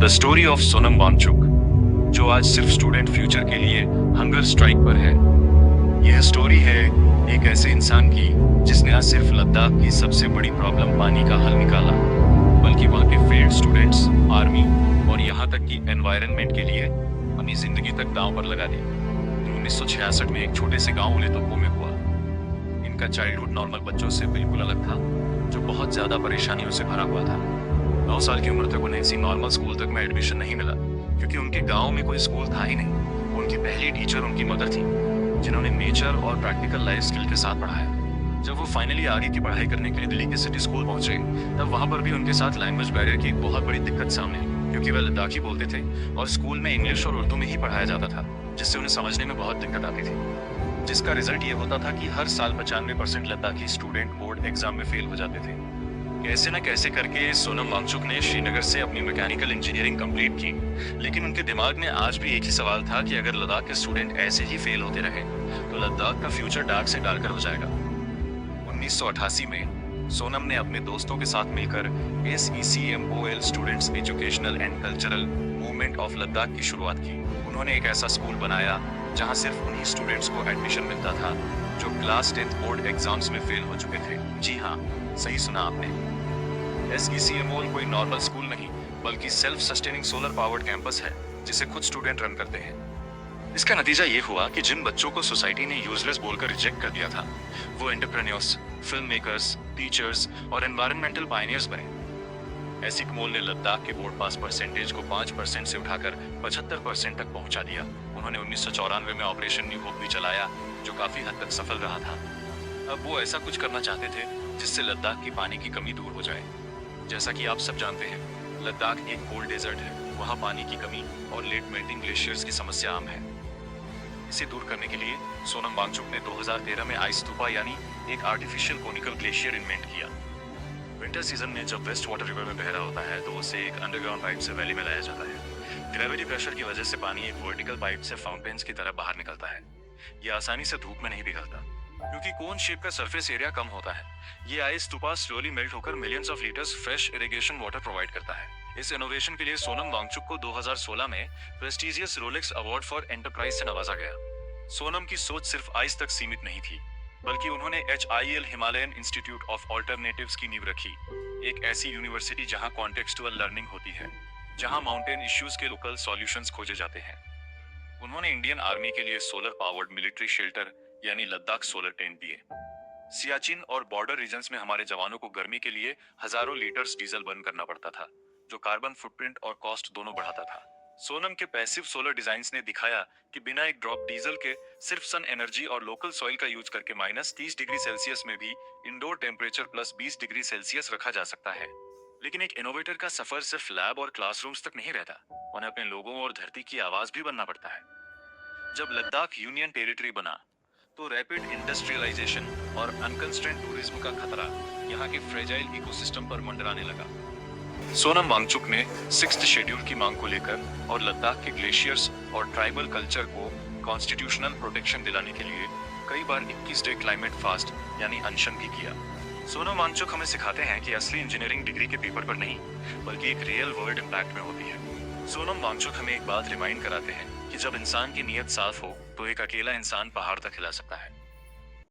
The story of Sonam Wangchuk, जो आज सिर्फ स्टूडेंट फ्यूचर के लिए हंगर स्ट्राइक पर है। यह स्टोरी है एक ऐसे इंसान की जिसने आज सिर्फ लद्दाख की सबसे बड़ी प्रॉब्लम पानी का हल निकाला, बल्कि वहाँ के फेल्ड स्टूडेंट्स, आर्मी और यहाँ तक कि एनवायरनमेंट के लिए अपनी जिंदगी तक दांव पर लगा दी। 1966 में एक छोटे से गांव उलेतोपो में हुआ। इनका चाइल्डहुड नॉर्मल बच्चों से बिल्कुल अलग था, जो बहुत ज्यादा परेशानियों से भरा हुआ था। 9 साल की उम्र तक उन्हें किसी नॉर्मल स्कूल तक में एडमिशन नहीं मिला, क्योंकि उनके गांव में कोई स्कूल था ही नहीं। उनकी पहली टीचर उनकी मदर थी, जिन्होंने नेचर और प्रैक्टिकल लाइफ स्किल के साथ पढ़ाया। जब वो फाइनली आगे की पढ़ाई करने के लिए दिल्ली के सिटी स्कूल पहुंचे, तब वहां पर भी उनके साथ लैंग्वेज बैरियर की एक बहुत बड़ी दिक्कत सामने आई, क्योंकि वह लद्दाखी बोलते थे और स्कूल में इंग्लिश और उर्दू में ही पढ़ाया जाता था, जिससे उन्हें समझने में बहुत दिक्कत आती थी। जिसका रिजल्ट ये होता था कि हर साल 95% लद्दाखी स्टूडेंट बोर्ड एग्जाम में फेल हो जाते थे। कैसे न कैसे करके सोनम वांगचुक ने श्रीनगर से अपनी मैकेनिकल इंजीनियरिंग कंप्लीट की, लेकिन उनके दिमाग में आज भी एक ही सवाल था कि अगर लद्दाख के स्टूडेंट ऐसे ही फेल होते रहे तो लद्दाख का फ्यूचर डार्क से डार्कर हो जाएगा। 1988 में सोनम ने अपने दोस्तों के साथ मिलकर SECMOL students educational and cultural movement of Ladakh की शुरुआत की। उन्होंने एक ऐसा स्कूल बनाया जहां सिर्फ उन्हीं स्टूडेंट्स को एडमिशन मिलता था जो क्लास 10th बोर्ड एग्जाम्स में फेल हो चुके थे। जी हाँ, सही सुना आपने। SECMOL कोई नॉर्मल स्कूल नहीं, बल्कि self sustaining solar powered campus है, जिसे खुद स्टूडेंट रन करते हैं। इसका नतीजा ये हुआ कि जिन बच्चों को सोसाइटी ने यूजलेस बोलकर रिजेक्ट कर दिया था, वो एंटरप्रेन्योर्स, फिल्म मेकर्स, टीचर्स और एनवायरमेंटल पायनियर्स बने। SECMOL ने लद्दाख के बोर्ड पास परसेंटेज को 5% से उठाकर 75% तक पहुंचा दिया। उन्होंने 1994 में ऑपरेशन न्यू होप भी चलाया, जो काफी हद तक सफल रहा था। अब वो ऐसा कुछ करना चाहते थे जिससे लद्दाख की पानी की कमी दूर हो जाए। जैसा कि आप सब जानते हैं, लद्दाख एक कोल्ड डेजर्ट है। वहाँ पानी की कमी और लेट मेल्टिंग ग्लेशियर्स की समस्या आम है। इसे दूर करने के लिए सोनम वांगचुक ने 2013 में आइस स्तूपा यानी एक आर्टिफिशियल कोनिकल ग्लेशियर इन्वेंट किया। विंटर सीजन में जब वेस्ट वाटर रिवर में बह रहा होता है, तो उसे एक अंडरग्राउंड पाइप से वैली में लाया जाता है। ग्रेविटी प्रेशर की वजह से पानी एक वर्टिकल पाइप से फाउंटेन्स की तरह बाहर निकलता है। यह आसानी से धूप में नहीं पिघलता, क्योंकि कोन शेप का सरफेस एरिया कम होता है। ये आइस स्तूपा स्लोली मेल्ट होकर millions of litres fresh irrigation water provide करता है। इस इनोवेशन के लिए सोनम वांगचुक को 2016 में prestigious Rolex award for enterprise से नवाजा गया। सोनम की सोच सिर्फ आइस तक सीमित नहीं थी, बल्कि उन्होंने HIL Himalayan institute of alternatives की नींव रखी, एक ऐसी यूनिवर्सिटी जहां कॉन्टेक्सुअल लर्निंग होती है, जहां माउंटेन इश्यूज के लोकल सॉल्यूशंस खोजे जाते हैं। उन्होंने इंडियन आर्मी के लिए सोलर पावर्ड मिलिट्री शेल्टर यानी लद्दाख सोलर टेंट दिए। सियाचिन और बॉर्डर रीजन्स में हमारे जवानों को गर्मी के लिए हजारों लीटर्स डीजल बर्न करना पड़ता था, जो कार्बन फुटप्रिंट और कॉस्ट दोनों बढ़ाता था। सोनम के पैसिव सोलर डिजाइन्स ने दिखाया कि बिना एक ड्रॉप डीजल के सिर्फ सन एनर्जी और लोकल सॉइल का यूज करके -30 डिग्री सेल्सियस में भी इंडोर टेम्परेचर +20 डिग्री सेल्सियस रखा जा सकता है। लेकिन एक इनोवेटर का सफर सिर्फ लैब और क्लासरूम्स तक नहीं रहता, उन्हें अपने लोगों और धरती की आवाज भी बनना पड़ता है। जब लद्दाख यूनियन टेरिटरी बना, तो रैपिड इंडस्ट्रियलाइजेशन और अनकंस्ट्रेंट टूरिज्म का खतरा यहाँ के फ्रेजाइल इकोसिस्टम पर मंडराने लगा। सोनम वांगचुक ने 6th शेड्यूल की मांग को लेकर और लद्दाख के ग्लेशियर्स और ट्राइबल कल्चर को कॉन्स्टिट्यूशनल प्रोटेक्शन दिलाने के लिए कई बार 21 डे क्लाइमेट फास्ट यानी अनशन भी किया। सोनम वांगचुक हमें सिखाते हैं कि असली इंजीनियरिंग डिग्री के पेपर पर नहीं, बल्कि एक रियल वर्ल्ड इम्पैक्ट में होती है। सोनम वांगचुक हमें एक बात रिमाइंड कराते हैं कि जब इंसान की नीयत साफ हो, तो एक अकेला इंसान पहाड़ तक हिला सकता है।